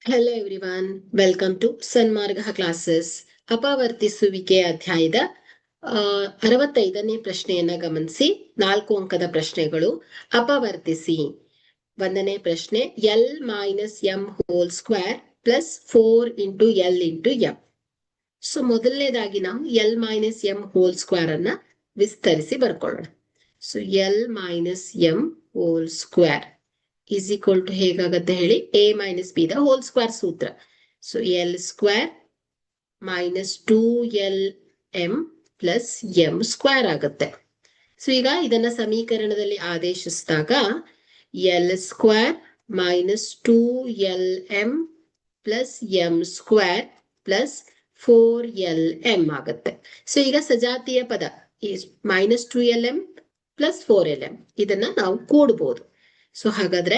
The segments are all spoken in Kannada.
Hello everyone, welcome to Sanmarga classes. ಅಪವರ್ತಿಸುವಿಕೆ ಅಧ್ಯಾಯದ 65ನೇ ಪ್ರಶ್ನೆಯನ್ನ ಗಮನಿಸಿ. 4 ಅಂಕದ ಪ್ರಶ್ನೆಗಳು. ಅಪವರ್ತಿಸಿ. 1ನೇ ಪ್ರಶ್ನೆ, L minus M whole square plus 4 into L into M. So ಮೊದಲನೇದಾಗಿ ನಾವು L minus M whole square ಅನ್ನ ವಿಸ್ತರಿಸಿ ಬರ್ಕೊಳ್ಳೋಣ. So L minus M whole square is equal to ಹೇಗಾಗತ್ತೆ ಹೇಳಿ, a minus b the whole square ಸೂತ್ರ. So L square minus 2lm plus M square ಆಗುತ್ತೆ. ಸೊ ಈಗ ಇದನ್ನ ಸಮೀಕರಣದಲ್ಲಿ ಆದೇಶಿಸಿದಾಗ L square minus 2lm plus M square plus 4lm ಆಗುತ್ತೆ. ಸೊ ಈಗ ಸಜಾತಿಯ ಪದ ಮೈನಸ್ 2lm ಪ್ಲಸ್ 4lm ಇದನ್ನ ನಾವು ಕೂಡಬಹುದು. ಸೊ ಹಾಗಾದ್ರೆ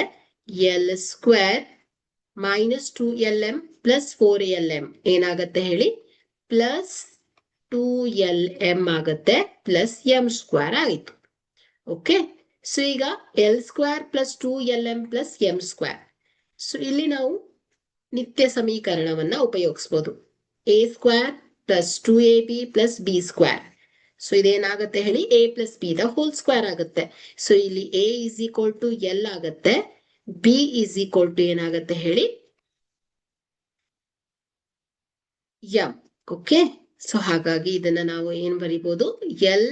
L square minus 2lm plus 4lm ಏನಾಗತ್ತೆ ಹೇಳಿ, ಪ್ಲಸ್ 2lm ಆಗತ್ತೆ, ಪ್ಲಸ್ ಎಂ ಸ್ಕ್ವೇರ್ ಆಯಿತು. ಓಕೆ, ಸೊ ಈಗ L square plus 2lm plus M square. So ಇಲ್ಲಿ ನಾವು ನಿತ್ಯ ಸಮೀಕರಣವನ್ನ ಉಪಯೋಗಿಸ್ಬೋದು. A square plus 2ab plus B square. So ಇದೇನಾಗತ್ತೆ ಹೇಳಿ, A plus B the whole square ಆಗುತ್ತೆ. ಸೊ ಇಲ್ಲಿ A is equal to L ಆಗತ್ತೆ, ಬಿ ಇಸ್ ಈಕ್ವಲ್ ಟು ಏನಾಗತ್ತೆ ಹೇಳಿ, ಎಂ. ಓಕೆ, ಸೊ ಹಾಗಾಗಿ ಇದನ್ನ ನಾವು ಏನ್ ಬರಿಬಹುದು, L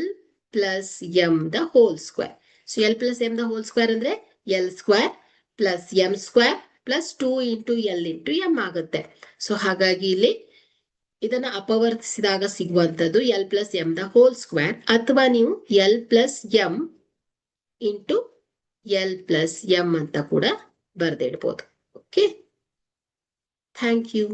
plus M the whole square. So L plus M the whole square ಅಂದ್ರೆ L square plus M square plus 2 into L into M ಆಗುತ್ತೆ. ಸೊ ಹಾಗಾಗಿ ಇಲ್ಲಿ ಇದನ್ನ ಅಪವರ್ತಿಸಿದಾಗ ಸಿಗುವಂತದ್ದು L plus M the whole square, ಅಥವಾ ನೀವು L plus M into L plus M ಅಂತ ಕೂಡ ಬರೆದಿಡ್ಬೋದು. Okay, thank you.